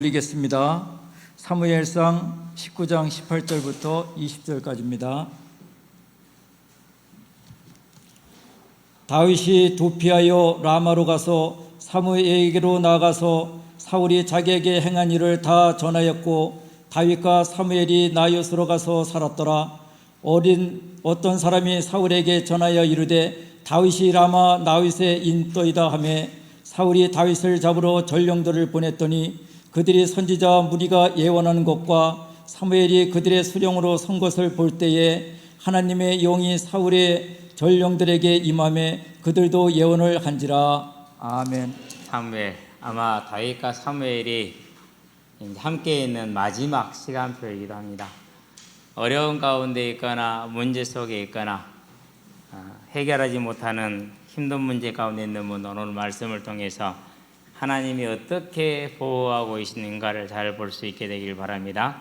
드리겠습니다. 사무엘상 19장 18절부터 20절까지입니다. 다윗이 도피하여 라마로 가서 사무엘에게로 나아가서 사울이 자기에게 행한 일을 다 전하였고 다윗과 사무엘이 나요스로 가서 살았더라. 어떤 사람이 사울에게 전하여 이르되 다윗이 라마 나윗에 인떠이다 하며 사울이 다윗을 잡으러 전령들을 보냈더니 그들이 선지자 무리가 예언하는 것과 사무엘이 그들의 수령으로 선 것을 볼 때에 하나님의 영이 사울의 전령들에게 임하며 그들도 예언을 한지라. 아멘. 사무엘, 아마 다윗과 사무엘이 함께 있는 마지막 시간표이기도 합니다. 어려운 가운데 있거나 문제 속에 있거나 해결하지 못하는 힘든 문제 가운데 있는 분, 오늘 말씀을 통해서 하나님이 어떻게 보호하고 계시는가를 잘 볼 수 있게 되길 바랍니다.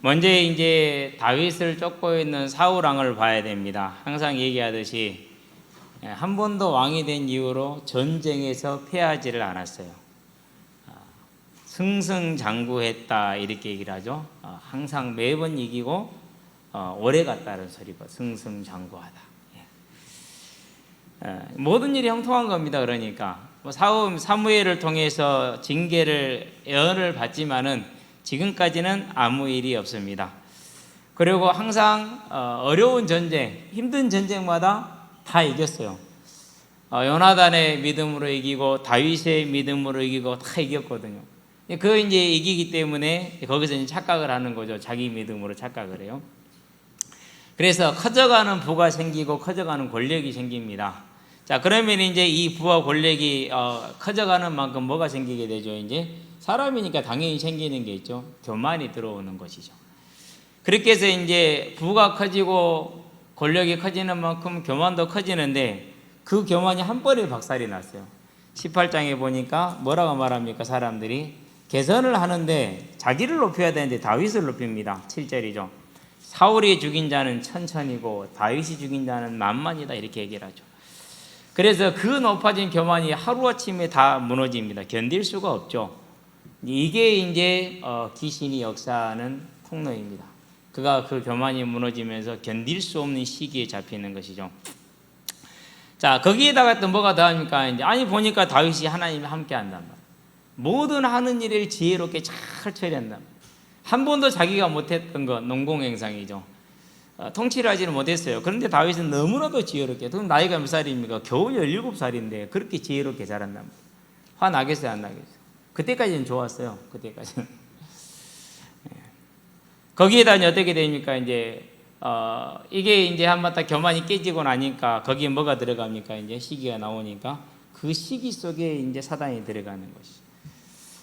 먼저 이제 다윗을 쫓고 있는 사울 왕을 봐야 됩니다. 항상 얘기하듯이 한 번도 왕이 된 이후로 전쟁에서 패하지를 않았어요. 승승장구했다 이렇게 얘기를 하죠. 항상 매번 이기고 오래 갔다는 소리고 승승장구하다. 모든 일이 형통한 겁니다. 그러니까 사무엘을 통해서 징계를 예언을 받지만은 지금까지는 아무 일이 없습니다. 그리고 항상 어려운 전쟁, 힘든 전쟁마다 다 이겼어요. 요나단의 믿음으로 이기고 다윗의 믿음으로 이기고 다 이겼거든요. 그 이제 이기기 때문에 거기서 이제 착각을 하는 거죠. 자기 믿음으로 착각을 해요. 그래서 커져가는 부가 생기고 커져가는 권력이 생깁니다. 자, 그러면 이제 이 부와 권력이 커져가는 만큼 뭐가 생기게 되죠? 이제 사람이니까 당연히 생기는 게 있죠. 교만이 들어오는 것이죠. 그렇게 해서 이제 부가 커지고 권력이 커지는 만큼 교만도 커지는데 그 교만이 한 번에 박살이 났어요. 18장에 보니까 뭐라고 말합니까? 사람들이 개선을 하는데 자기를 높여야 되는데 다윗을 높입니다. 7절이죠. 사울이 죽인 자는 천천이고 다윗이 죽인 자는 만만이다 이렇게 얘기를 하죠. 그래서 그 높아진 교만이 하루아침에 다 무너집니다. 견딜 수가 없죠. 이게 이제 귀신이 역사하는 통로입니다. 그가 그 교만이 무너지면서 견딜 수 없는 시기에 잡히는 것이죠. 자, 거기에다가 또 뭐가 더합니까? 이제 아니 보니까 다윗이 하나님과 함께 한단 말이에요. 모든 하는 일을 지혜롭게 잘 처리한단 말이에요. 한 번도 자기가 못했던 거 농공행상이죠. 통치를 하지는 못했어요. 그런데 다윗은 너무나도 지혜롭게, 그럼 나이가 몇 살입니까? 겨우 17살인데 그렇게 지혜롭게 자란단 말이에요. 화 나겠어요, 안 나겠어요? 그때까지는 좋았어요. 그때까지는. 거기에다 이제 어떻게 됩니까? 이제 이게 이제 한바탕 교만이 깨지고 나니까 거기에 뭐가 들어갑니까? 이제 시기가 나오니까 그 시기 속에 이제 사단이 들어가는 것이죠.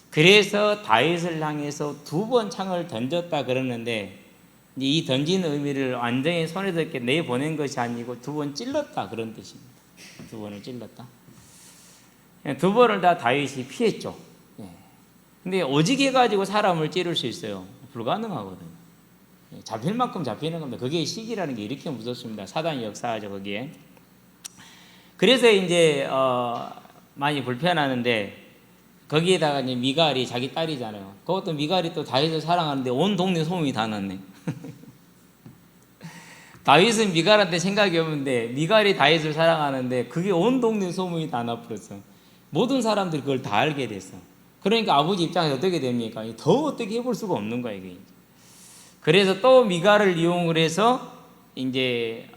그래서 다윗을 향해서 2번 창을 던졌다 그러는데 이 던지는 의미를 완전히 손에 들게 내보낸 것이 아니고 2번 찔렀다 그런 뜻입니다. 2번을 찔렀다. 2번을 다 다윗이 피했죠. 근데 오직 해가지고 사람을 찌를 수 있어요. 불가능하거든요. 잡힐 만큼 잡히는 겁니다. 그게 시기라는 게 이렇게 무섭습니다. 사단이 역사하죠 거기에. 그래서 이제 많이 불편하는데 거기에다가 이제 미갈이 자기 딸이잖아요. 그것도 미갈이 또 다윗을 사랑하는데 온 동네 소문이 다 났네. 다윗은 미갈한테 생각이 없는데 미갈이 다윗을 사랑하는데 그게 온 동네 소문이 다 나버렸어. 모든 사람들이 그걸 다 알게 됐어. 그러니까 아버지 입장에서 어떻게 됩니까? 더 어떻게 해볼 수가 없는 거야 이게. 그래서 또 미갈을 이용을 해서 이제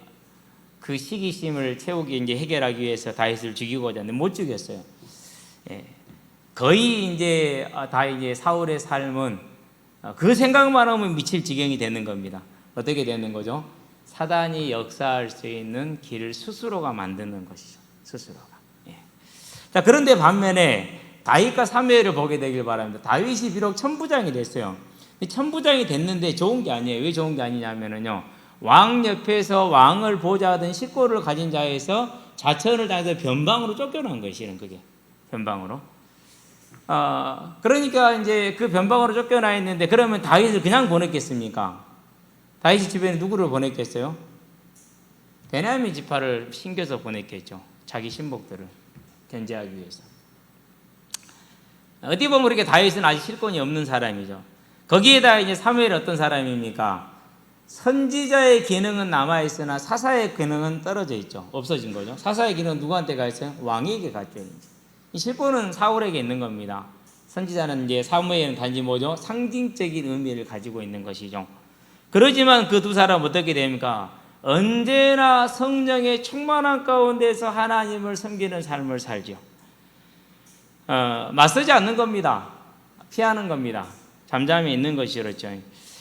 그 시기심을 채우기 이제 해결하기 위해서 다윗을 죽이고자 했는데 못 죽였어요. 거의 이제 다 이제 사울의 삶은 그 생각만 하면 미칠 지경이 되는 겁니다. 어떻게 되는 거죠? 사단이 역사할 수 있는 길을 스스로가 만드는 것이죠. 스스로가. 자, 그런데 반면에 다윗과 사무엘을 보게 되길 바랍니다. 다윗이 비록 천부장이 됐어요. 천부장이 됐는데 좋은 게 아니에요. 왜 좋은 게 아니냐면요. 왕 옆에서 왕을 보좌하던 식구를 가진 자에서 자천을 당해서 변방으로 쫓겨난 것이는 그게 변방으로. 그러니까 이제 그 변방으로 쫓겨나 있는데 그러면 다윗을 그냥 보냈겠습니까? 다윗이 주변에 누구를 보냈겠어요? 베냐민 지파를 신겨서 보냈겠죠. 자기 신복들을 견제하기 위해서. 어디 보면 이렇게 다윗은 아직 실권이 없는 사람이죠. 거기에다 이제 사무엘이 어떤 사람입니까? 선지자의 기능은 남아있으나 사사의 기능은 떨어져 있죠. 없어진 거죠. 사사의 기능은 누구한테 가 있어요? 왕에게 갔죠. 이 실권은 사울에게 있는 겁니다. 선지자는 이제 사무엘은 단지 뭐죠? 상징적인 의미를 가지고 있는 것이죠. 그러지만 그 두 사람은 어떻게 됩니까? 언제나 성령의 충만한 가운데서 하나님을 섬기는 삶을 살죠. 맞서지 않는 겁니다. 피하는 겁니다. 잠잠히 있는 것이 그렇죠.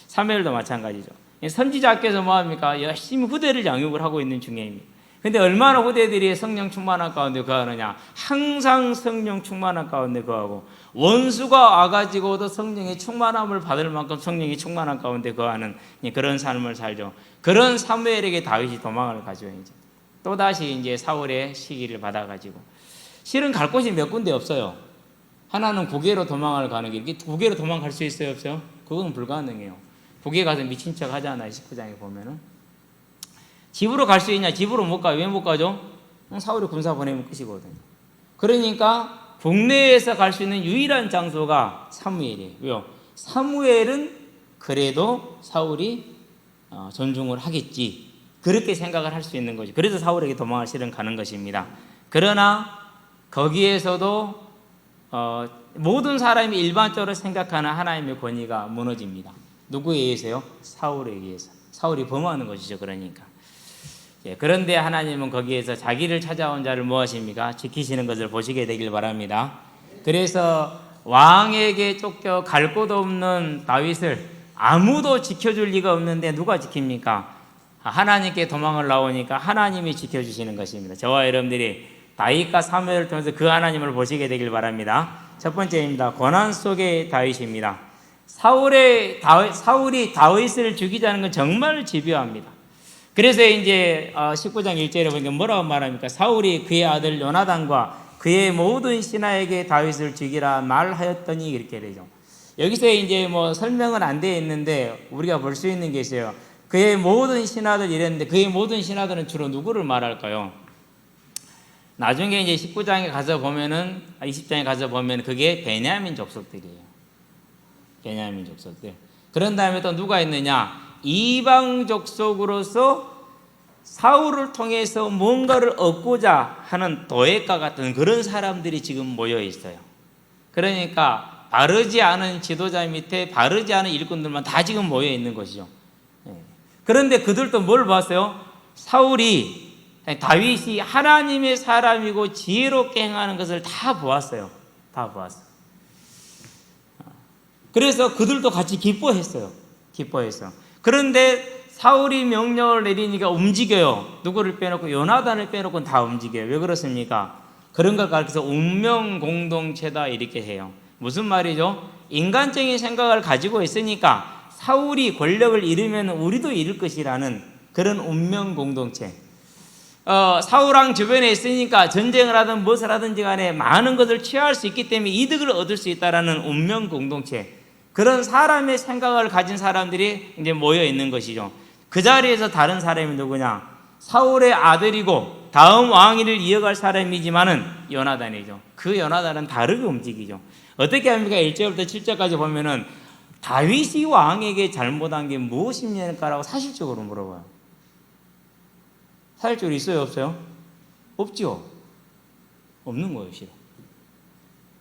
사무엘도 마찬가지죠. 선지자께서 뭐합니까? 열심히 후대를 양육을 하고 있는 중에입니다. 근데 얼마나 후대들이 성령 충만한 가운데 거하느냐? 항상 성령 충만한 가운데 거하고 원수가 와가지고도 성령의 충만함을 받을 만큼 성령이 충만한 가운데 거하는 그런 삶을 살죠. 그런 사무엘에게 다윗이 도망을 가죠. 또다시 이제 사울의 시기를 받아가지고 실은 갈 곳이 몇 군데 없어요. 하나는 북에로 도망을 가는 길. 이게 북에로 도망갈 수 있어요, 없어요? 그건 불가능해요. 북에 가서 미친 척 하잖아요. 19장에 보면은. 집으로 갈 수 있냐? 집으로 못 가요. 왜 못 가죠? 사울이 군사 보내면 끝이거든요. 그러니까 국내에서 갈 수 있는 유일한 장소가 사무엘이에요. 왜요? 사무엘은 그래도 사울이 존중을 하겠지. 그렇게 생각을 할 수 있는 거죠. 그래서 사울에게 도망을 실은 가는 것입니다. 그러나 거기에서도 모든 사람이 일반적으로 생각하는 하나님의 권위가 무너집니다. 누구에 의해서요? 사울에 의해서. 사울이 범하는 것이죠. 그러니까. 그런데 하나님은 거기에서 자기를 찾아온 자를 무엇입니까? 지키시는 것을 보시게 되길 바랍니다. 그래서 왕에게 쫓겨 갈 곳 없는 다윗을 아무도 지켜줄 리가 없는데 누가 지킵니까? 하나님께 도망을 나오니까 하나님이 지켜주시는 것입니다. 저와 여러분들이 다윗과 사무엘을 통해서 그 하나님을 보시게 되길 바랍니다. 첫 번째입니다. 고난 속의 다윗입니다. 사울이 다윗을 죽이자는 건 정말 집요합니다. 그래서 이제 19장 1절에 보니까 뭐라고 말합니까? 사울이 그의 아들 요나단과 그의 모든 신하에게 다윗을 죽이라 말하였더니 이렇게 되죠. 여기서 이제 뭐 설명은 안 되어 있는데 우리가 볼 수 있는 게 있어요. 그의 모든 신하들 이랬는데 그의 모든 신하들은 주로 누구를 말할까요? 나중에 이제 19장에 가서 보면은 20장에 가서 보면 그게 베냐민 족속들이에요. 베냐민 족속들. 그런 다음에 또 누가 있느냐? 이방 족속으로서 사울을 통해서 뭔가를 얻고자 하는 도액과 같은 그런 사람들이 지금 모여 있어요. 그러니까 바르지 않은 지도자 밑에 바르지 않은 일꾼들만 다 지금 모여 있는 것이죠. 그런데 그들도 뭘 봤어요? 다윗이 하나님의 사람이고 지혜롭게 행하는 것을 다 보았어요. 다 보았어요. 그래서 그들도 같이 기뻐했어요. 그런데 사울이 명령을 내리니까 움직여요. 누구를 빼놓고 요나단을 빼놓고는 다 움직여요. 왜 그렇습니까? 그런 걸 가르쳐서 운명 공동체다 이렇게 해요. 무슨 말이죠? 인간적인 생각을 가지고 있으니까 사울이 권력을 잃으면 우리도 잃을 것이라는 그런 운명 공동체. 사울왕 주변에 있으니까 전쟁을 하든 무엇을 하든지 간에 많은 것을 취할 수 있기 때문에 이득을 얻을 수 있다라는 운명 공동체. 그런 사람의 생각을 가진 사람들이 이제 모여 있는 것이죠. 그 자리에서 다른 사람이 누구냐? 사울의 아들이고 다음 왕위를 이어갈 사람이지만은 요나단이죠. 그 요나단은 다르게 움직이죠. 어떻게 합니까? 1절부터 7절까지 보면은 다윗이 왕에게 잘못한 게 무엇입니까라고 사실적으로 물어봐요. 사실적으로 있어요, 없어요? 없죠. 없는 거예요, 실은.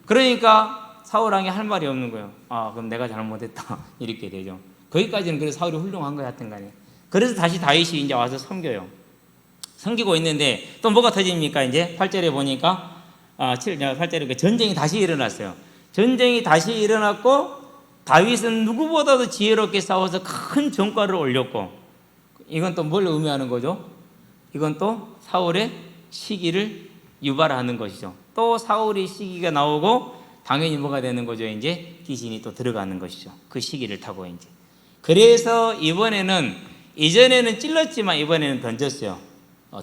그러니까 사울왕이 할 말이 없는 거예요. 그럼 내가 잘못했다. 이렇게 되죠. 거기까지는 그래서 사울이 훌륭한 거야, 하여튼 간에. 그래서 다시 다윗이 이제 와서 섬겨요. 섬기고 있는데 또 뭐가 터집니까? 이제 8절에 보니까 8절에 전쟁이 다시 일어났어요. 전쟁이 다시 일어났고 다윗은 누구보다도 지혜롭게 싸워서 큰 전과를 올렸고 이건 또 뭘 의미하는 거죠? 이건 또 사울의 시기를 유발하는 것이죠. 또 사울의 시기가 나오고 당연히 뭐가 되는 거죠? 이제 귀신이 또 들어가는 것이죠. 그 시기를 타고 이제. 그래서 이전에는 찔렀지만 이번에는 던졌어요.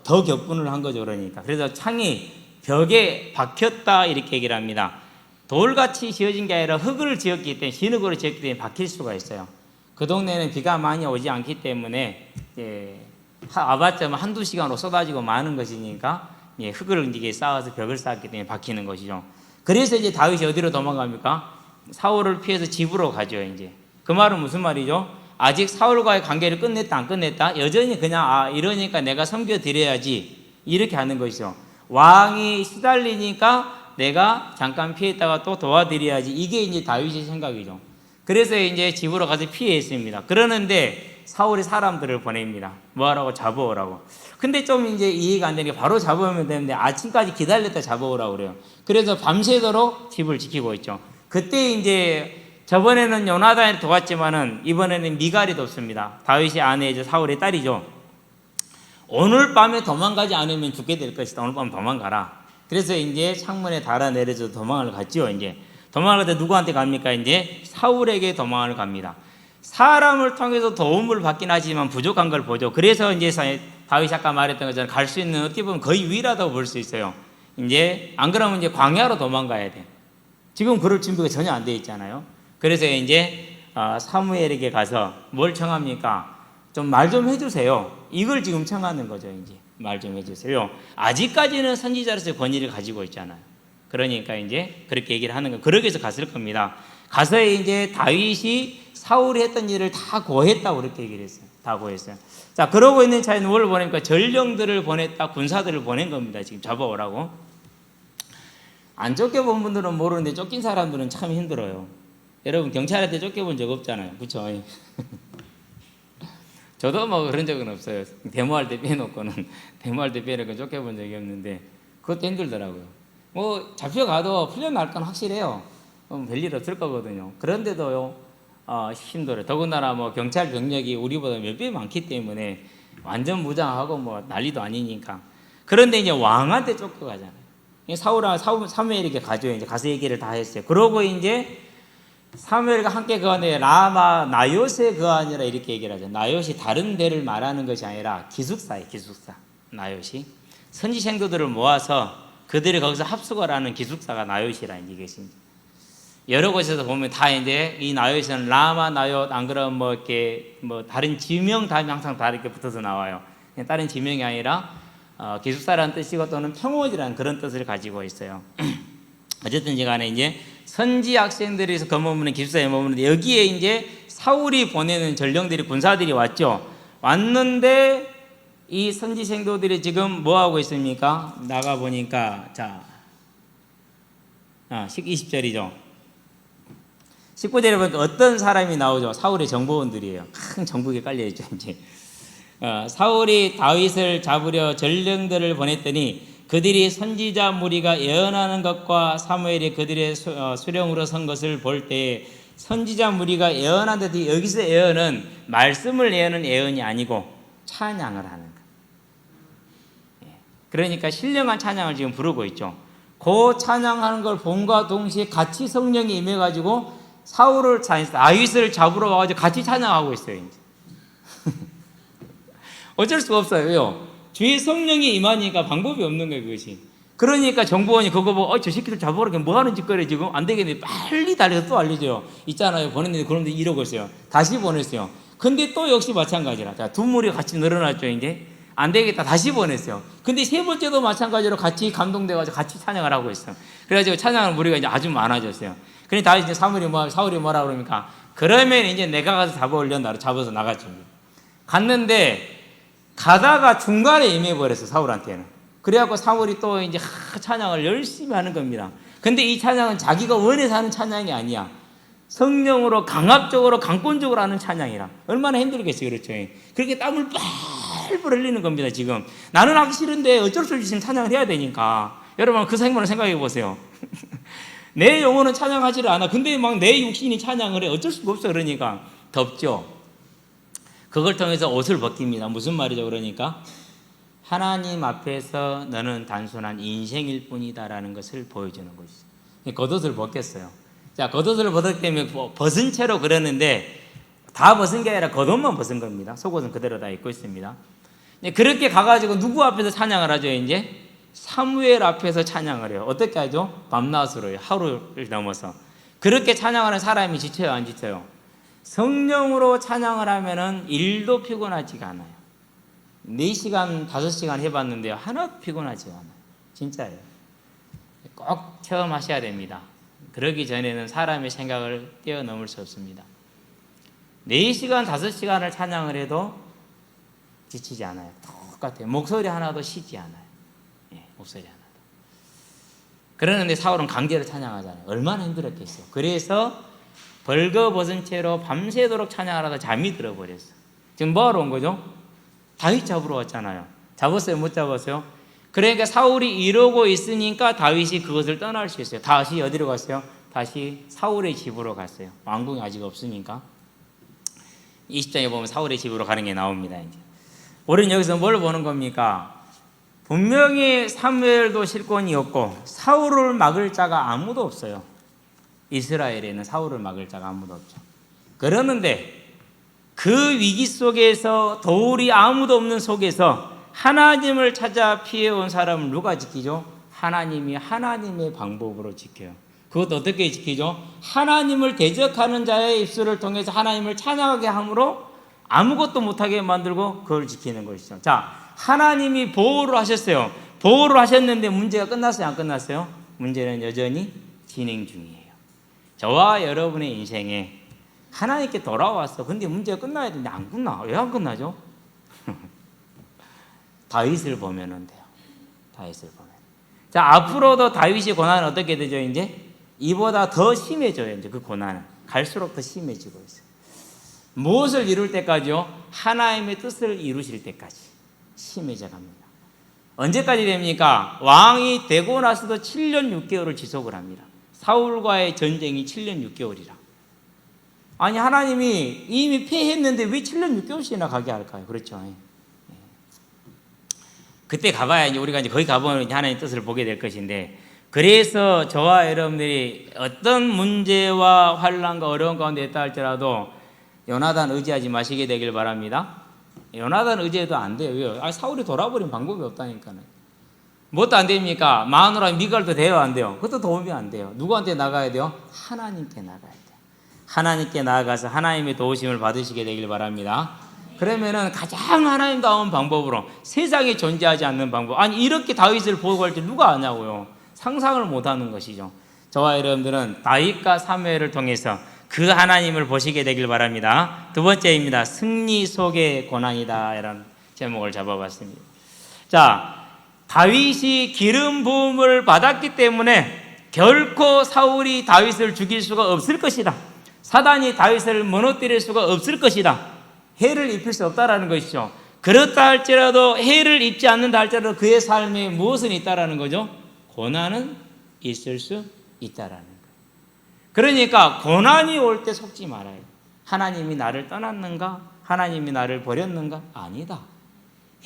더 격분을 한 거죠. 그러니까. 그래서 창이 벽에 박혔다 이렇게 얘기를 합니다. 돌같이 지어진 게 아니라 흙을 지었기 때문에 진흙으로 지었기 때문에 박힐 수가 있어요. 그 동네는 비가 많이 오지 않기 때문에 와봤자 한두 시간으로 쏟아지고 마는 것이니까 흙을 이제 쌓아서 벽을 쌓았기 때문에 박히는 것이죠. 그래서 이제 다윗이 어디로 도망갑니까? 사울을 피해서 집으로 가죠. 이제 그 말은 무슨 말이죠? 아직 사울과의 관계를 끝냈다 안 끝냈다? 여전히 그냥 이러니까 내가 섬겨드려야지 이렇게 하는 것이죠. 왕이 시달리니까 내가 잠깐 피했다가 또 도와드려야지, 이게 이제 다윗의 생각이죠. 그래서 이제 집으로 가서 피했습니다. 그러는데 사울이 사람들을 보냅니다. 뭐하라고? 잡아오라고. 근데 좀 이제 이해가 안 되는 게, 바로 잡아오면 되는데 아침까지 기다렸다 잡아오라고 그래요. 그래서 밤새도록 집을 지키고 있죠. 그때 이제 저번에는 요나단이 도왔지만은 이번에는 미갈이 돕습니다. 다윗의 아내이죠. 사울의 딸이죠. 오늘 밤에 도망가지 않으면 죽게 될 것이다. 오늘 밤 도망가라. 그래서 이제 창문에 달아내려서 도망을 갔죠. 이제 도망을 갈 때 누구한테 갑니까? 이제 사울에게 도망을 갑니다. 사람을 통해서 도움을 받긴 하지만 부족한 걸 보죠. 그래서 이제 다윗이 아까 말했던 것처럼 갈 수 있는, 어떻게 보면 거의 유일하다고 볼 수 있어요. 이제 안 그러면 이제 광야로 도망가야 돼. 지금 그럴 준비가 전혀 안 돼 있잖아요. 그래서 이제 사무엘에게 가서 뭘 청합니까? 좀 말 좀 해주세요. 이걸 지금 청하는 거죠. 이제 말 좀 해주세요. 아직까지는 선지자로서의 권위를 가지고 있잖아요. 그러니까 이제 그렇게 얘기를 하는 거. 그러기 위해서 갔을 겁니다. 가서 이제 다윗이 사울이 했던 일을 다 고했다고 그렇게 얘기를 했어요. 다 고했어요. 자, 그러고 있는 차에 뭘 보내니까 전령들을 보냈다, 군사들을 보낸 겁니다. 지금 잡아오라고. 안 쫓겨본 분들은 모르는데 쫓긴 사람들은 참 힘들어요. 여러분 경찰한테 쫓겨본 적 없잖아요. 그렇죠? 저도 뭐 그런 적은 없어요. 데모할 때 빼놓고는, 데모할 때 빼놓고 쫓겨본 적이 없는데 그것도 힘들더라고요. 뭐 잡혀가도 풀려날 건 확실해요. 별일 없을 거거든요. 그런데도요, 힘들어요. 더군다나 뭐 경찰 병력이 우리보다 몇 배 많기 때문에 완전 무장하고 뭐 난리도 아니니까. 그런데 이제 왕한테 쫓겨가잖아요. 사무엘에게 가죠. 이제 가서 얘기를 다 했어요. 그러고 이제 사무엘과 함께 거하는데 라마 나요스에 거하니라 이렇게 얘기를 하죠. 나요시 다른 데를 말하는 것이 아니라 기숙사예요. 기숙사. 나요시 선지 생도들을 모아서 그들이 거기서 합숙을 하는 기숙사가 나요시라는 얘기겠습니다. 여러 곳에서 보면 다 이제 이 나요시는 라마 나요트, 안 그러면 뭐 이렇게 뭐 다른 지명 다음에 항상 다 이렇게 붙어서 나와요. 다른 지명이 아니라 기숙사라는 뜻이고 또는 평원이라는 그런 뜻을 가지고 있어요. 어쨌든 간에 이제 선지 학생들에서 머무는 기숙사에 머무는데, 여기에 이제 사울이 보내는 전령들이, 군사들이 왔죠. 왔는데 이 선지 생도들이 지금 뭐 하고 있습니까? 나가 보니까 자, 20절이죠. 19절에 보니까 어떤 사람이 나오죠? 사울의 정보원들이에요. 큰 정보에 깔려 있죠. 이제 사울이 다윗을 잡으려 전령들을 보냈더니 그들이 선지자 무리가 예언하는 것과 사무엘이 그들의 수령으로 선 것을 볼 때, 선지자 무리가 예언하는데, 여기서 예언은 말씀을 예언하는 예언이 아니고 찬양을 하는 것. 그러니까 신령한 찬양을 지금 부르고 있죠. 그 찬양하는 걸 본과 동시에 같이 성령이 임해가지고 다윗을 잡으러 와가지고 같이 찬양하고 있어요. 이제. 어쩔 수가 없어요. 왜요? 주의 성령이 임하니까 방법이 없는 거예요, 그것이. 그러니까 정보원이 그거 보고 저 새끼들 잡아오라, 뭐 하는 짓거리 지금? 안 되겠네. 빨리 달려서 또 알려줘요. 있잖아요. 보냈는데 그런데 이러고 있어요. 다시 보냈어요. 근데 또 역시 마찬가지라. 자, 두 무리 같이 늘어났죠, 이제. 안 되겠다. 다시 보냈어요. 근데 세 번째도 마찬가지로 같이 감동돼가지고 같이 찬양을 하고 있어요. 그래가지고 찬양하는 무리가 이제 아주 많아졌어요. 그러니 다시 이제 사울이 뭐라 그러니까, 그러면 이제 내가 가서 잡아올려, 나를 잡아서 나갔죠. 갔는데 가다가 중간에 임해버렸어, 사울한테는. 그래갖고 사울이 또 이제 찬양을 열심히 하는 겁니다. 근데 이 찬양은 자기가 원해서 하는 찬양이 아니야. 성령으로 강압적으로 강권적으로 하는 찬양이라. 얼마나 힘들겠어요, 그렇죠? 그렇게 땀을 뻘뻘 흘리는 겁니다. 지금 나는 하기 싫은데 어쩔 수 없이 지금 찬양을 해야 되니까. 여러분 그 생각을 생각해 보세요. 내 영혼은 찬양하지를 않아. 근데 막 내 육신이 찬양을 해. 어쩔 수가 없어. 그러니까 덥죠. 그걸 통해서 옷을 벗깁니다. 무슨 말이죠? 그러니까 하나님 앞에서 너는 단순한 인생일 뿐이다라는 것을 보여주는 것이죠. 겉옷을 벗겼어요. 자, 겉옷을 벗었기 때문에 벗은 채로 그러는데, 다 벗은 게 아니라 겉옷만 벗은 겁니다. 속옷은 그대로 다 입고 있습니다. 그렇게 가가지고 누구 앞에서 찬양을 하죠? 이제 사무엘 앞에서 찬양을 해요. 어떻게 하죠? 밤낮으로요. 하루를 넘어서. 그렇게 찬양하는 사람이 지쳐요, 안 지쳐요? 성령으로 찬양을 하면은 일도 피곤하지가 않아요. 4시간, 5시간 해봤는데요. 하나도 피곤하지 않아요. 진짜예요. 꼭 체험하셔야 됩니다. 그러기 전에는 사람의 생각을 뛰어넘을 수 없습니다. 4시간, 5시간을 찬양을 해도 지치지 않아요. 똑같아요. 목소리 하나도 쉬지 않아요. 예, 목소리 하나도. 그러는데 사울은 강제로 찬양하잖아요. 얼마나 힘들었겠어요. 그래서 벌거벗은 채로 밤새도록 찬양을 하다 잠이 들어버렸어. 지금 뭐하러 온 거죠? 다윗 잡으러 왔잖아요. 잡았어요? 못 잡았어요? 그러니까 사울이 이러고 있으니까 다윗이 그것을 떠날 수 있어요. 다시 어디로 갔어요? 다시 사울의 집으로 갔어요. 왕궁이 아직 없으니까. 20장에 보면 사울의 집으로 가는 게 나옵니다. 이제. 우리는 여기서 뭘 보는 겁니까? 분명히 사무엘도 실권이었고 사울을 막을 자가 아무도 없어요. 이스라엘에는 사울을 막을 자가 아무도 없죠. 그러는데 그 위기 속에서 도울이 아무도 없는 속에서 하나님을 찾아 피해온 사람을 누가 지키죠? 하나님이 하나님의 방법으로 지켜요. 그것도 어떻게 지키죠? 하나님을 대적하는 자의 입술을 통해서 하나님을 찬양하게 함으로 아무것도 못하게 만들고 그걸 지키는 것이죠. 자, 하나님이 보호를 하셨어요. 보호를 하셨는데 문제가 끝났어요? 안 끝났어요? 문제는 여전히 진행 중이에요. 저와 여러분의 인생에 하나님께 돌아왔어. 근데 문제가 끝나야 되는데 안 끝나. 왜 안 끝나죠? 다윗을 보면 돼요. 다윗을 보면. 자, 앞으로도 다윗의 고난은 어떻게 되죠? 이제 이보다 더 심해져요. 이제 그 고난은 갈수록 더 심해지고 있어요. 무엇을 이룰 때까지요? 하나님의 뜻을 이루실 때까지 심해져 갑니다. 언제까지 됩니까? 왕이 되고 나서도 7년 6개월을 지속을 합니다. 사울과의 전쟁이 7년 6개월이라. 아니, 하나님이 이미 패했는데 왜 7년 6개월씩이나 가게 할까요? 그렇죠. 그때 가봐야 이제 우리가 이제 거기 가보면 이제 하나님의 뜻을 보게 될 것인데, 그래서 저와 여러분들이 어떤 문제와 환난과 어려운 가운데 있다 할지라도 요나단 의지하지 마시게 되길 바랍니다. 요나단 의지해도 안 돼요. 왜요? 아, 사울이 돌아버린 방법이 없다니까요. 뭣도 안 됩니까? 마누라 미갈도 돼요, 안 돼요? 그것도 도움이 안 돼요. 누구한테 나가야 돼요? 하나님께 나가야 돼요. 하나님께 나아가서 하나님의 도우심을 받으시게 되길 바랍니다. 그러면은 가장 하나님다운 방법으로, 세상에 존재하지 않는 방법, 아니 이렇게 다윗을 보호할 줄 누가 아냐고요. 상상을 못하는 것이죠. 저와 여러분들은 다윗과 사무엘을 통해서 그 하나님을 보시게 되길 바랍니다. 두 번째입니다. 승리 속의 고난이다, 이런 제목을 잡아봤습니다. 자, 다윗이 기름 부음을 받았기 때문에 결코 사울이 다윗을 죽일 수가 없을 것이다. 사단이 다윗을 무너뜨릴 수가 없을 것이다. 해를 입힐 수 없다라는 것이죠. 그렇다 할지라도 해를 입지 않는다 할지라도 그의 삶에 무엇은 있다라는 거죠? 고난은 있을 수 있다라는 거예요. 그러니까 고난이 올 때 속지 말아요. 하나님이 나를 떠났는가? 하나님이 나를 버렸는가? 아니다.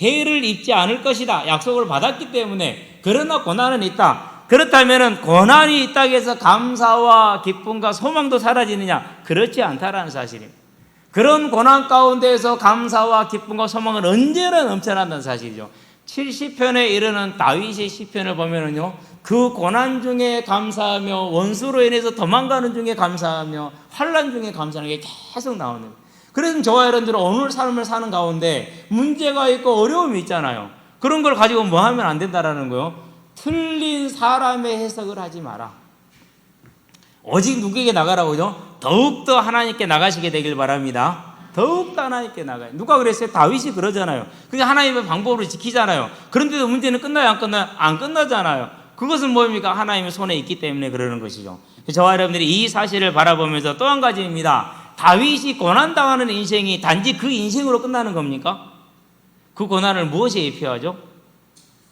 해를 입지 않을 것이다. 약속을 받았기 때문에. 그러나 고난은 있다. 그렇다면 고난이 있다고 해서 감사와 기쁨과 소망도 사라지느냐? 그렇지 않다라는 사실입니다. 그런 고난 가운데에서 감사와 기쁨과 소망은 언제나 넘쳐난다는 사실이죠. 70편에 이르는 다윗의 시편을 보면은요, 그 고난 중에 감사하며 원수로 인해서 도망가는 중에 감사하며 환난 중에 감사하는 게 계속 나오는 거예요. 그래서 저와 여러분들은 오늘 삶을 사는 가운데 문제가 있고 어려움이 있잖아요. 그런 걸 가지고 뭐 하면 안 된다라는 거예요. 틀린 사람의 해석을 하지 마라. 오직 누구에게 나가라고요? 더욱더 하나님께 나가시게 되길 바랍니다. 더욱더 하나님께 나가요. 누가 그랬어요? 다윗이 그러잖아요. 그게 하나님의 방법으로 지키잖아요. 그런데도 문제는 끝나요? 안 끝나요? 안 끝나잖아요. 그것은 뭡니까? 하나님의 손에 있기 때문에 그러는 것이죠. 저와 여러분들이 이 사실을 바라보면서 또 한 가지입니다. 다윗이 고난당하는 인생이 단지 그 인생으로 끝나는 겁니까? 그 고난을 무엇에 입혀하죠?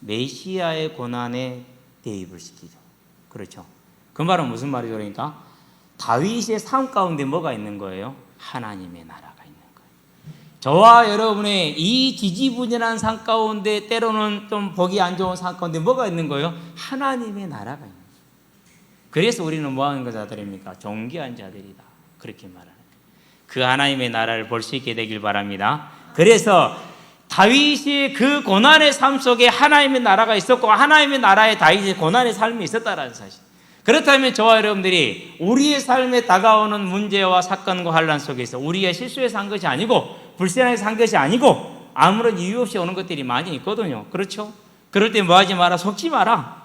메시아의 고난에 대입을 시키죠. 그렇죠. 그 말은 무슨 말이죠? 그러니까 다윗의 삶 가운데 뭐가 있는 거예요? 하나님의 나라가 있는 거예요. 저와 여러분의 이 지지부진한 삶 가운데, 때로는 좀 보기 안 좋은 삶 가운데 뭐가 있는 거예요? 하나님의 나라가 있는 거예요. 그래서 우리는 뭐 하는 자들입니까? 존귀한 자들이다. 그렇게 말하는 거예요. 그 하나님의 나라를 볼 수 있게 되길 바랍니다. 그래서 다윗이 그 고난의 삶 속에 하나님의 나라가 있었고, 하나님의 나라에 다윗의 고난의 삶이 있었다라는 사실. 그렇다면 저와 여러분들이 우리의 삶에 다가오는 문제와 사건과 환난 속에서 우리의 실수에서 한 것이 아니고, 불신앙에서 한 것이 아니고, 아무런 이유 없이 오는 것들이 많이 있거든요. 그렇죠? 그럴 때 뭐 하지 마라? 속지 마라.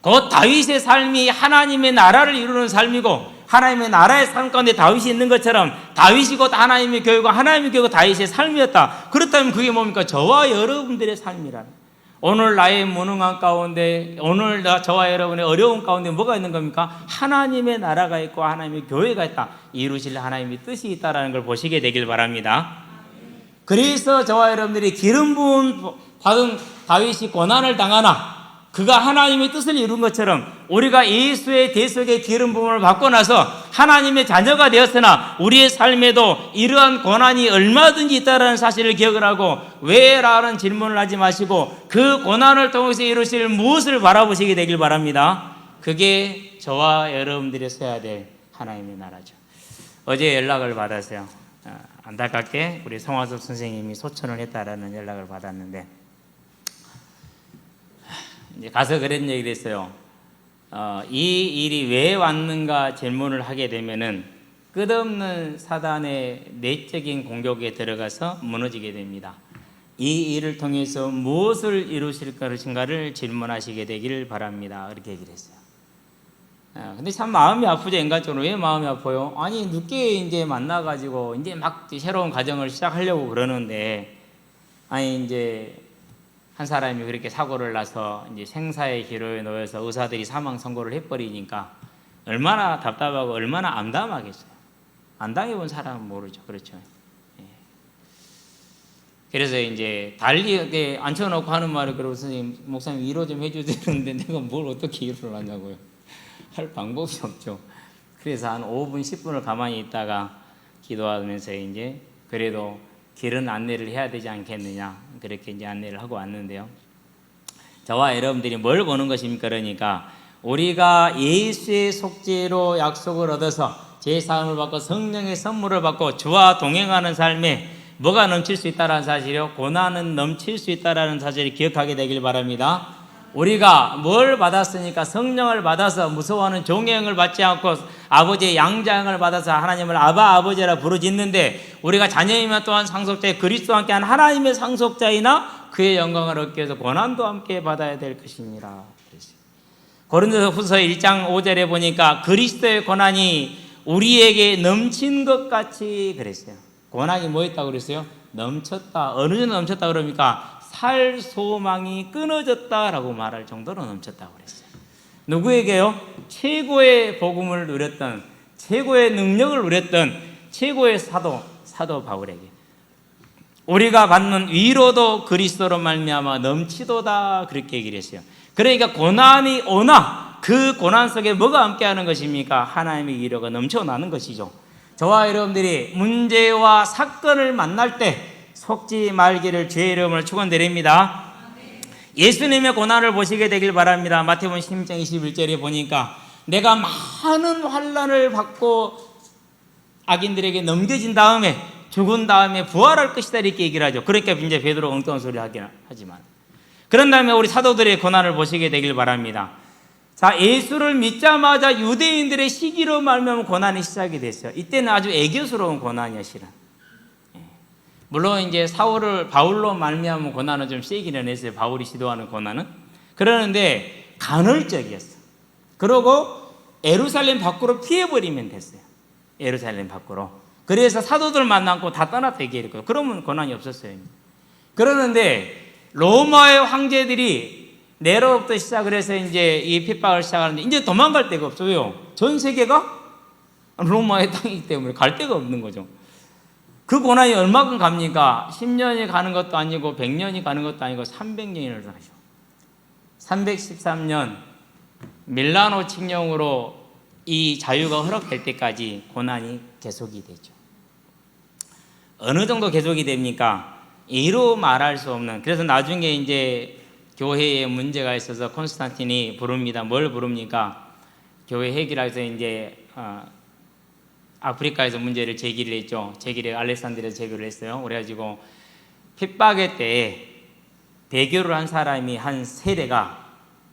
곧 다윗의 삶이 하나님의 나라를 이루는 삶이고 하나님의 나라의 삶 가운데 다윗이 있는 것처럼 다윗이 곧 하나님의 교회고 하나님의 교회가 다윗의 삶이었다. 그렇다면 그게 뭡니까? 저와 여러분들의 삶이라는. 오늘 나의 무능한 가운데, 오늘 저와 여러분의 어려운 가운데 뭐가 있는 겁니까? 하나님의 나라가 있고 하나님의 교회가 있다. 이루실 하나님의 뜻이 있다는 걸 보시게 되길 바랍니다. 그래서 저와 여러분들이 기름 부음 받은 다윗이 고난을 당하나 그가 하나님의 뜻을 이룬 것처럼 우리가 예수의 대속의 기름 부음을 받고 나서 하나님의 자녀가 되었으나 우리의 삶에도 이러한 고난이 얼마든지 있다는 사실을 기억을 하고 왜? 라는 질문을 하지 마시고 그 고난을 통해서 이루실 무엇을 바라보시게 되길 바랍니다. 그게 저와 여러분들이 서야 될 하나님의 나라죠. 어제 연락을 받았어요. 안타깝게 우리 성화섭 선생님이 소천을 했다라는 연락을 받았는데 이제 가서 그런 얘기를 했어요. 이 일이 왜 왔는가 질문을 하게 되면은 끝없는 사단의 내적인 공격에 들어가서 무너지게 됩니다. 이 일을 통해서 무엇을 이루실 것인가를 질문하시게 되기를 바랍니다. 그렇게 얘기를 했어요. 근데 참 마음이 아프죠. 인간적으로. 왜 마음이 아파요? 아니 늦게 이제 만나가지고 이제 막 새로운 가정을 시작하려고 그러는데 아니 이제 한 사람이 그렇게 사고를 나서 이제 생사의 기로에 놓여서 의사들이 사망 선고를 해버리니까 얼마나 답답하고 얼마나 암담하겠어요. 안 당해본 사람은 모르죠. 그렇죠. 예. 그래서 이제 달리 앉혀놓고 하는 말이 그러고 선생님, 목사님 위로 좀 해주시는데 내가 뭘 어떻게 위로를 하냐고요. 할 방법이 없죠. 그래서 한 5분, 10분을 가만히 있다가 기도하면서 이제 그래도 길은 안내를 해야 되지 않겠느냐 그렇게 이제 안내를 하고 왔는데요. 저와 여러분들이 뭘 보는 것입니까? 그러니까 우리가 예수의 속죄로 약속을 얻어서 제사함을 받고 성령의 선물을 받고 주와 동행하는 삶에 뭐가 넘칠 수 있다는 사실이요? 고난은 넘칠 수 있다는 사실을 기억하게 되길 바랍니다. 우리가 뭘 받았으니까 성령을 받아서 무서워하는 종행을 받지 않고 아버지의 양자형을 받아서 하나님을 아바 아버지라 부르짖는데 우리가 자녀이면 또한 상속자의 그리스도와 함께한 하나님의 상속자이나 그의 영광을 얻기 위해서 고난도 함께 받아야 될 것이니라. 고린도후서 1장 5절에 보니까 그리스도의 고난이 우리에게 넘친 것 같이 그랬어요. 고난이 뭐 있다고 그랬어요? 넘쳤다. 어느 정도 넘쳤다 그럽니까? 살 소망이 끊어졌다라고 말할 정도로 넘쳤다고 그랬어요. 누구에게요? 최고의 복음을 누렸던, 최고의 능력을 누렸던 최고의 사도 바울에게. 우리가 받는 위로도 그리스도로 말미암아 넘치도다 그렇게 얘기를 했어요. 그러니까 고난이 오나 그 고난 속에 뭐가 함께하는 것입니까? 하나님의 위로가 넘쳐나는 것이죠. 저와 여러분들이 문제와 사건을 만날 때 속지 말기를 주의 이름으로 축원드립니다. 예수님의 고난을 보시게 되길 바랍니다. 마태복음 16장 21절에 보니까 내가 많은 환난을 받고 악인들에게 넘겨진 다음에 죽은 다음에 부활할 것이다 이렇게 얘기를 하죠. 그러니까 이제 베드로 엉뚱한 소리 하긴 하지만 그런 다음에 우리 사도들의 고난을 보시게 되길 바랍니다. 자, 예수를 믿자마자 유대인들의 시기로 말미암아 고난이 시작이 됐어요. 이때는 아주 애교스러운 고난이야 실은. 물론 이제 바울로 말미암은 고난은 좀 세기는 했어요. 바울이 시도하는 고난은. 그러는데 간헐적이었어. 그러고 예루살렘 밖으로 피해버리면 됐어요. 예루살렘 밖으로. 그래서 사도들 만나고 다 떠났다 얘기했거든요. 그러면 고난이 없었어요. 그러는데 로마의 황제들이 네로부터 시작을 해서 이제 이 핍박을 시작하는데 이제 도망갈 데가 없어요. 전 세계가 로마의 땅이기 때문에 갈 데가 없는 거죠. 그 고난이 얼마큼 갑니까? 10년이 가는 것도 아니고 100년이 가는 것도 아니고 300년을 가죠. 313년 밀라노 칙령으로 이 자유가 허락될 때까지 고난이 계속이 되죠. 어느 정도 계속이 됩니까? 이루 말할 수 없는. 그래서 나중에 이제 교회에 문제가 있어서 콘스탄틴이 부릅니다. 뭘 부릅니까? 교회 회기라서 이제 아프리카에서 문제를 제기를 했죠. 알렉산드리아에서 제기를 했어요. 그래가지고 핍박의 때에 배교를 한 사람이 한 세례가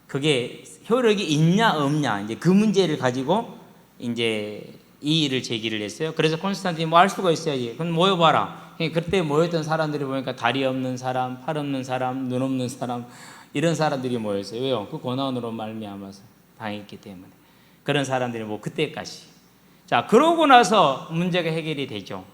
그게 효력이 있냐 없냐 이제 그 문제를 가지고 이제 이 일을 제기를 했어요. 그래서 콘스탄틴이 뭐 할 수가 있어야지. 그럼 모여봐라. 그때 모였던 사람들이 보니까 다리 없는 사람, 팔 없는 사람, 눈 없는 사람 이런 사람들이 모였어요. 왜요? 그 고난으로 말미암아서 당했기 때문에. 그런 사람들이 뭐 그때까지. 자, 그러고 나서 문제가 해결이 되죠.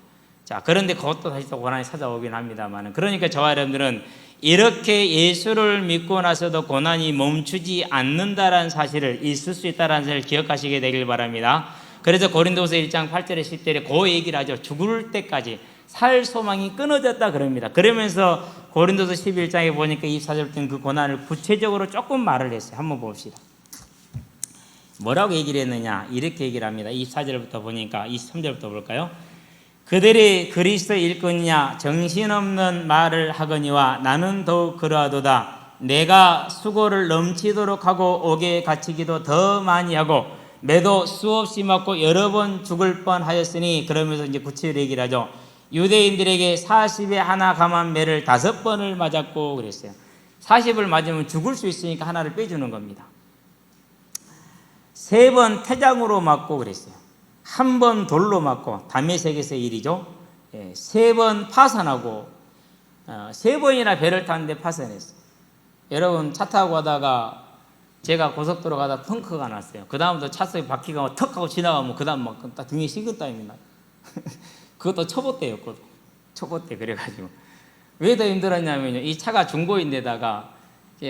자, 그런데 그것도 다시 또 고난이 찾아오긴 합니다만, 그러니까 저와 여러분들은 이렇게 예수를 믿고 나서도 고난이 멈추지 않는다라는 사실을, 있을 수 있다라는 사실을 기억하시게 되길 바랍니다. 그래서 고린도서 1장 8절에 10절에 그 얘기를 하죠. 죽을 때까지 살 소망이 끊어졌다 그럽니다. 그러면서 고린도서 11장에 보니까 24절부터는 그 고난을 구체적으로 조금 말을 했어요. 한번 봅시다. 뭐라고 얘기를 했느냐? 이렇게 얘기를 합니다. 24절부터 보니까 23절부터 볼까요? 그들이 그리스도 일꾼이냐 정신없는 말을 하거니와 나는 더욱 그러하도다. 내가 수고를 넘치도록 하고 옥에 갇히기도 더 많이 하고 매도 수없이 맞고 여러 번 죽을 뻔하였으니, 그러면서 이제 구체적으로 얘기를 하죠. 유대인들에게 40에 하나 감한 매를 5번을 맞았고 그랬어요. 40을 맞으면 죽을 수 있으니까 하나를 빼주는 겁니다. 3번 태장으로 맞고 그랬어요. 1번 돌로 맞고, 다메섹에서의 일이죠. 3번 파산하고, 3번이나 배를 탔는데 파산했어요. 여러분, 차 타고 가다가 제가 고속도로 가다 펑크가 났어요. 그 다음부터 차석에 바퀴가 턱 하고 지나가면 그 다음 막 등에 식은땀입니다. 그것도 초보때요. 그것도 초보때. 그래가지고 왜 더 힘들었냐면요, 이 차가 중고인데다가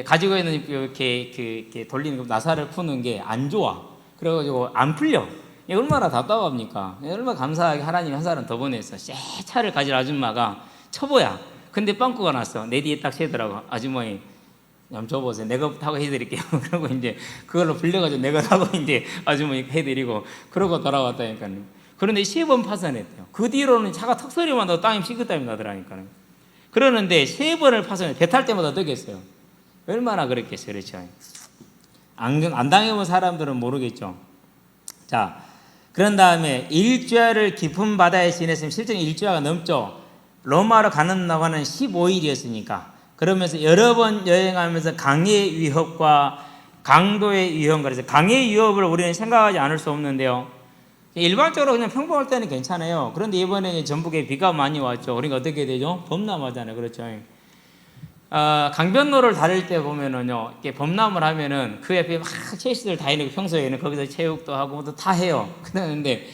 가지고 있는 이렇게 돌리는 나사를 푸는 게 안 좋아. 그래가지고 안 풀려. 이게 얼마나 답답합니까? 얼마나 감사하게 하나님이 한 사람 더 보냈어. 새 차를 가진 아줌마가 초보야. 근데 빵꾸가 났어. 내 뒤에 딱 세더라고. 아주머니 좀 줘보세요. 내가 타고 해드릴게요. 그러고 이제 그걸로 불려가지고 내가 타고 이제 아주머니 해드리고 그러고 돌아왔다니까요. 그런데 10번 파손했대요. 그 뒤로는 차가 턱 소리만 나도 땀이 식은땀이 나더라니까요. 그러는데 3번을 파손해. 배 탈 때마다 뜨겠어요. 얼마나 그랬겠어요. 그렇죠? 안 당해본 사람들은 모르겠죠. 자, 그런 다음에 일주야를 깊은 바다에 지냈으면 실제 일주야가 넘죠. 로마로 가는 나라는 15일이었으니까. 그러면서 여러 번 여행하면서 강의 위협과 강도의 위험, 그래서 강의 위협을 우리는 생각하지 않을 수 없는데요. 일반적으로 그냥 평범할 때는 괜찮아요. 그런데 이번에 전북에 비가 많이 왔죠. 그러니까 어떻게 되죠? 범람하잖아요. 그렇죠? 강변로를 다닐 때 보면은요, 이렇게 범람을 하면은 그 옆에 막 체이스들 다 있는, 평소에는 거기서 체육도 하고 또 다 해요. 그런데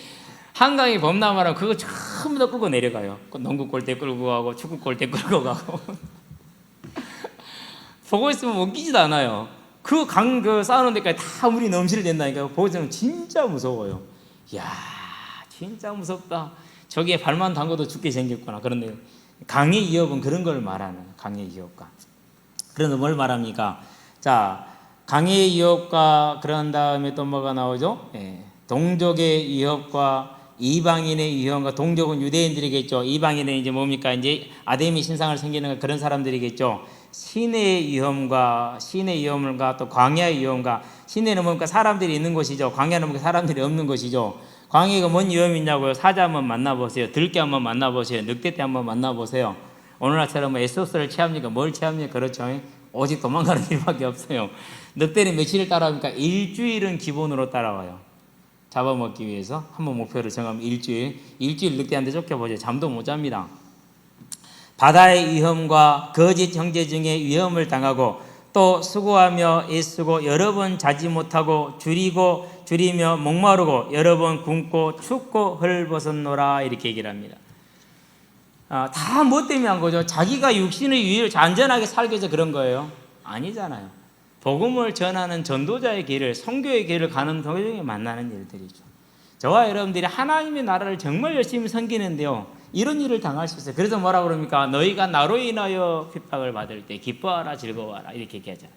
한강이 범람을 하면 그거 전부 다 끌고 내려가요. 농구 골대 끌고 가고 축구 골대 끌고 가고. 보고 있으면 웃기지도 않아요. 그 쌓아놓은 데까지 다 물이 넘실 된다니까. 보고 있으면 진짜 무서워요. 이야, 진짜 무섭다. 저기에 발만 담궈도 죽게 생겼구나. 그런데 강의 위협은 그런 걸 말하는, 강의 위협과. 그런데 뭘 말합니까? 자, 강의 위협과 그런 다음에 또 뭐가 나오죠? 동족의 위협과 이방인의 위협과. 동족은 유대인들이겠죠. 이방인은 이제 뭡니까? 이제 아데미 신상을 섬기는 그런 사람들이겠죠. 신의 위험과 또 광야의 위험과. 신에는 뭡니까? 사람들이 있는 곳이죠. 광야는 뭡니까? 사람들이 없는 곳이죠. 광야가 뭔 위험이냐고요? 사자 한번 만나보세요. 들깨 한번 만나보세요. 늑대떼 한번 만나보세요. 오늘날처럼 에소스를 취합니까? 뭘 취합니까? 그렇죠. 오직 도망가는 일밖에 없어요. 늑대는 며칠을 따라옵니까? 일주일은 기본으로 따라와요. 잡아먹기 위해서 한번 목표를 정하면 일주일 늑대한테 쫓겨보죠. 잠도 못 잡니다. 바다의 위험과 거짓 형제 중에 위험을 당하고, 또 수고하며 애쓰고 여러 번 자지 못하고 줄이며 목마르고 여러 번 굶고 춥고 헐벗었노라, 이렇게 얘기를 합니다. 다 뭐 때문에 한 거죠? 자기가 육신의 유익을 안전하게 살기 위해서 그런 거예요? 아니잖아요. 복음을 전하는 전도자의 길을, 선교의 길을 가는 도중에 만나는 일들이죠. 저와 여러분들이 하나님의 나라를 정말 열심히 섬기는데요, 이런 일을 당할 수 있어요. 그래서 뭐라 그럽니까? 너희가 나로 인하여 핍박을 받을 때 기뻐하라, 즐거워하라, 이렇게 얘기하잖아요.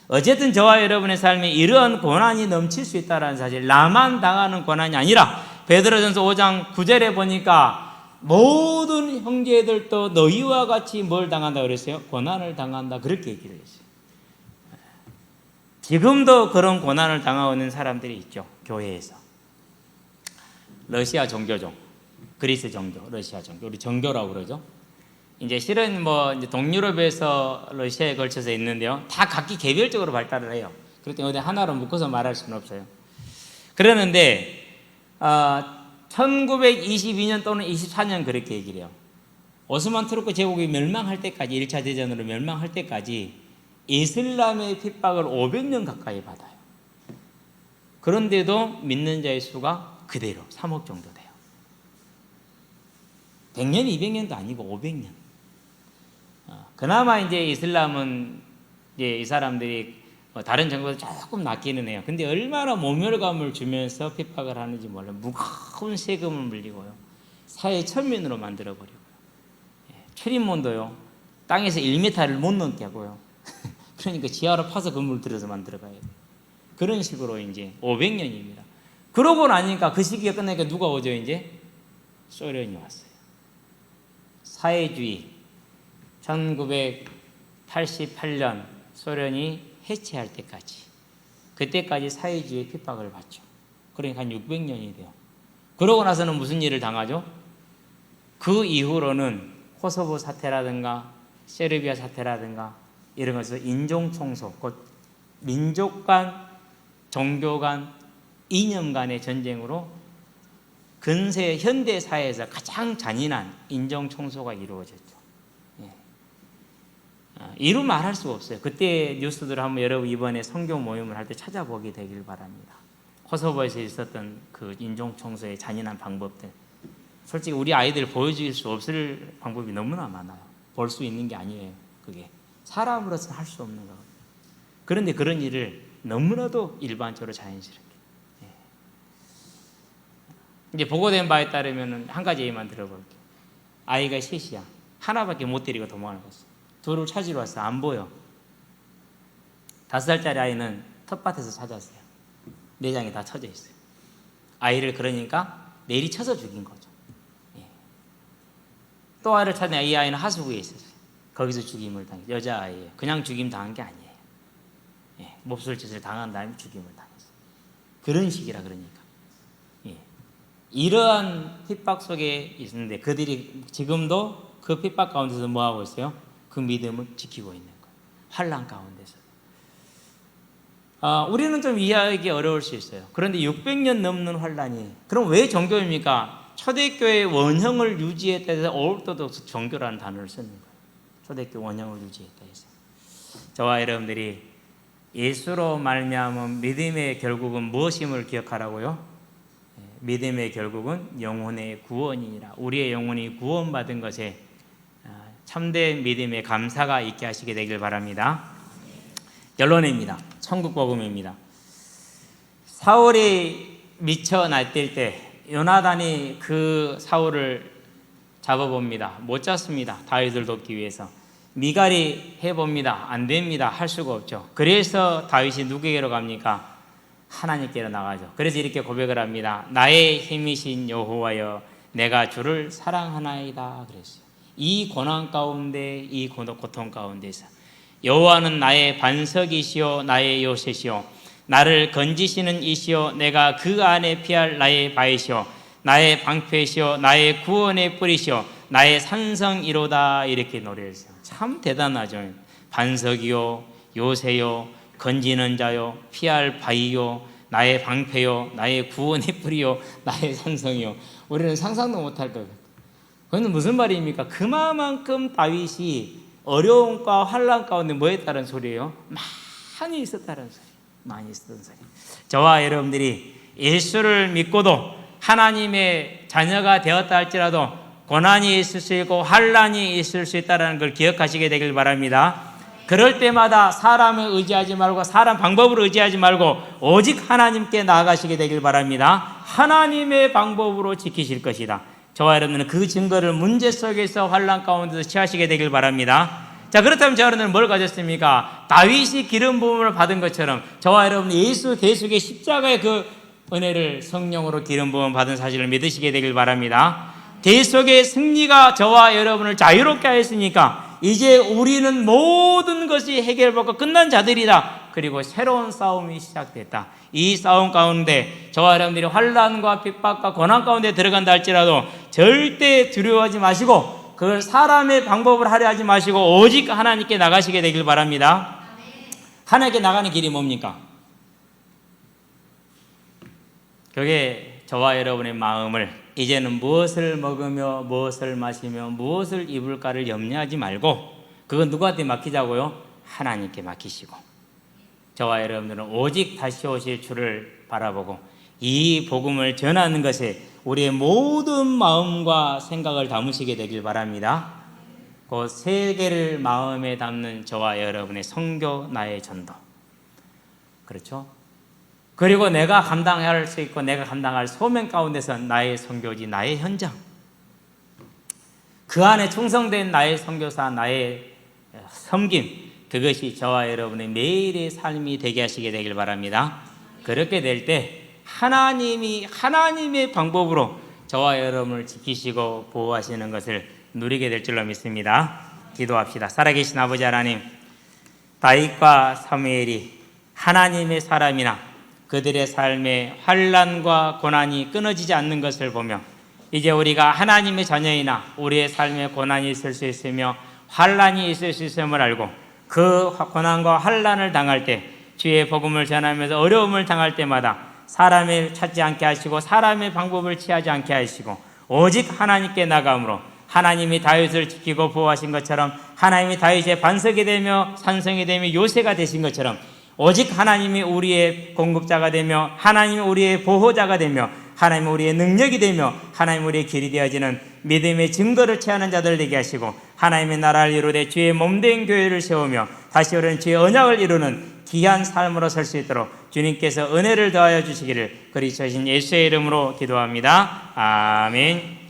어쨌든 저와 여러분의 삶에 이러한 고난이 넘칠 수 있다는 사실, 나만 당하는 고난이 아니라 베드로전서 5장 9절에 보니까 모든 형제들도 너희와 같이 뭘 당한다 그랬어요? 고난을 당한다, 그렇게 얘기를 했어요. 지금도 그런 고난을 당하고 있는 사람들이 있죠. 교회에서. 러시아 종교죠. 그리스 종교, 러시아 종교, 우리 정교라고 그러죠. 이제 실은 이제 동유럽에서 러시아에 걸쳐서 있는데요, 다 각기 개별적으로 발달을 해요. 그렇기 때문에 하나로 묶어서 말할 수는 없어요. 그러는데 1922년 또는 24년 그렇게 얘기를 해요. 오스만 투르크 제국이 멸망할 때까지, 1차 대전으로 멸망할 때까지 이슬람의 핍박을 500년 가까이 받아요. 그런데도 믿는 자의 수가 그대로 3억 정도 돼요. 100년, 200년도 아니고 500년. 그나마 이제 이슬람은 이제 이 사람들이 다른 정부보다 조금 낫기는 해요. 근데 얼마나 모멸감을 주면서 핍박을 하는지 몰라요. 무거운 세금을 물리고요. 사회 천민으로 만들어버리고요. 출입문도요. 땅에서 1m를 못 넘게 하고요. 그러니까 지하로 파서 건물을 들여서 만들어 가야 돼요. 그런 식으로 이제 500년입니다. 그러고 나니까 그 시기가 끝나니까 누가 오죠 이제? 소련이 왔어요. 사회주의 1988년 소련이 해체할 때까지 그때까지 사회주의 핍박을 받죠. 그러니까 한 600년이 돼요. 그러고 나서는 무슨 일을 당하죠? 그 이후로는 코소보 사태라든가 세르비아 사태라든가 이런 것에서 인종청소, 곧 민족 간, 종교 간, 이념 간의 전쟁으로 근세 현대 사회에서 가장 잔인한 인종청소가 이루어졌죠. 이루 말할 수가 없어요. 그때 뉴스들을 한번 여러분 이번에 성경 모임을 할 때 찾아보게 되길 바랍니다. 코소보에서 있었던 그 인종청소의 잔인한 방법들. 솔직히 우리 아이들 보여줄 수 없을 방법이 너무나 많아요. 볼 수 있는 게 아니에요. 그게 사람으로서는 할 수 없는 거거든요. 그런데 그런 일을 너무나도 일반적으로 자연스럽게. 이제 보고된 바에 따르면 한 가지 얘기만 들어볼게요. 아이가 셋이야. 하나밖에 못 데리고 도망을 갔어. 둘을 찾으러 왔어. 안 보여. 5살짜리 아이는 텃밭에서 찾았어요. 내장이 다 쳐져 있어요. 아이를 그러니까 내리 쳐서 죽인 거죠. 또 아이를 찾는 이 아이는 하수구에 있었어요. 거기서 죽임을 당했어요. 여자아이예요. 그냥 죽임 당한 게 아니에요. 몹쓸 짓을 당한 다음에 죽임을 당했어요. 그런 식이라 그러니까. 이러한 핍박 속에 있는데 그들이 지금도 그 핍박 가운데서 뭐하고 있어요? 그 믿음을 지키고 있는 거예요. 환난 가운데서. 우리는 좀 이해하기 어려울 수 있어요. 그런데 600년 넘는 환난이 그럼 왜 종교입니까? 초대교회의 원형을 유지했다 해서 오르토독스 종교라는 단어를 쓰는 거예요. 초대교회 원형을 유지했다 해서. 저와 여러분들이 예수로 말미암은 믿음의 결국은 무엇임을 기억하라고요? 믿음의 결국은 영혼의 구원이니라. 우리의 영혼이 구원받은 것에 참된 믿음의 감사가 있게 하시게 되길 바랍니다. 결론입니다. 천국복음입니다. 사울이 미쳐 날뛸 때 요나단이 그 사울을 잡아봅니다. 못 잡습니다. 다윗을 돕기 위해서. 미갈이 해봅니다. 안 됩니다. 할 수가 없죠. 그래서 다윗이 누구에게로 갑니까? 하나님께로 나가죠. 그래서 이렇게 고백을 합니다. 나의 힘이신 여호와여 내가 주를 사랑하나이다 그랬어요. 이 고난 가운데 이 고통 가운데서 여호와는 나의 반석이시요 나의 요새시요 나를 건지시는 이시요 내가 그 안에 피할 나의 바위시요 나의 방패시요 나의 구원의 뿌리시요 나의 산성이로다 이렇게 노래했어요. 참 대단하죠. 반석이요 요새요 건지는 자요 피할 바위요 나의 방패요 나의 구원의 뿌리요 나의 산성이요. 우리는 상상도 못할 거예요. 그건 무슨 말입니까? 그만큼 다윗이 어려움과 환난 가운데 뭐 했다는 소리예요? 많이 있었다는 소리. 많이 있었던 소리. 저와 여러분들이 예수를 믿고도 하나님의 자녀가 되었다 할지라도 고난이 있을 수 있고 환난이 있을 수 있다는 걸 기억하시게 되길 바랍니다. 그럴 때마다 사람을 의지하지 말고 사람 방법으로 의지하지 말고 오직 하나님께 나아가시게 되길 바랍니다. 하나님의 방법으로 지키실 것이다. 저와 여러분은 그 증거를 문제 속에서 환난 가운데서 취하시게 되길 바랍니다. 자, 그렇다면 저와 여러분은 뭘 가졌습니까? 다윗이 기름 부음을 받은 것처럼 저와 여러분 예수 계속의 십자가의 그 은혜를 성령으로 기름 부음 받은 사실을 믿으시게 되길 바랍니다. 대속의 승리가 저와 여러분을 자유롭게 하였으니까 이제 우리는 모든 것이 해결받고 끝난 자들이다. 그리고 새로운 싸움이 시작됐다. 이 싸움 가운데 저와 여러분들이 환난과 핍박과 고난 가운데 들어간다 할지라도 절대 두려워하지 마시고 그걸 사람의 방법을 하려 하지 마시고 오직 하나님께 나가시게 되길 바랍니다. 하나님께 나가는 길이 뭡니까? 그게 저와 여러분의 마음을 이제는 무엇을 먹으며 무엇을 마시며 무엇을 입을까를 염려하지 말고 그건 누구한테 맡기자고요? 하나님께 맡기시고 저와 여러분들은 오직 다시 오실 주를 바라보고 이 복음을 전하는 것에 우리의 모든 마음과 생각을 담으시게 되길 바랍니다. 그 세 개를 마음에 담는 저와 여러분의 선교, 나의 전도. 그렇죠? 그리고 내가 감당할 수 있고 내가 감당할 소명 가운데서 나의 선교지, 나의 현장. 그 안에 충성된 나의 선교사, 나의 섬김, 그것이 저와 여러분의 매일의 삶이 되게 하시게 되길 바랍니다. 그렇게 될 때 하나님이 하나님의 방법으로 저와 여러분을 지키시고 보호하시는 것을 누리게 될 줄로 믿습니다. 기도합시다. 살아계신 아버지 하나님, 다윗과 사무엘이 하나님의 사람이나 그들의 삶에 환난과 고난이 끊어지지 않는 것을 보며 이제 우리가 하나님의 자녀이나 우리의 삶에 고난이 있을 수 있으며 환난이 있을 수 있음을 알고 그 고난과 환난을 당할 때 주의 복음을 전하면서 어려움을 당할 때마다 사람을 찾지 않게 하시고 사람의 방법을 취하지 않게 하시고 오직 하나님께 나감으로 하나님이 다윗을 지키고 보호하신 것처럼 하나님이 다윗의 반석이 되며 산성이 되며 요새가 되신 것처럼 오직 하나님이 우리의 공급자가 되며 하나님이 우리의 보호자가 되며 하나님이 우리의 능력이 되며 하나님이 우리의 길이 되어지는 믿음의 증거를 취하는 자들 되게 하시고 하나님의 나라를 이루되 주의 몸된 교회를 세우며 다시 오는 주의 언약을 이루는 귀한 삶으로 설 수 있도록 주님께서 은혜를 더하여 주시기를 그리스도신 예수의 이름으로 기도합니다. 아멘.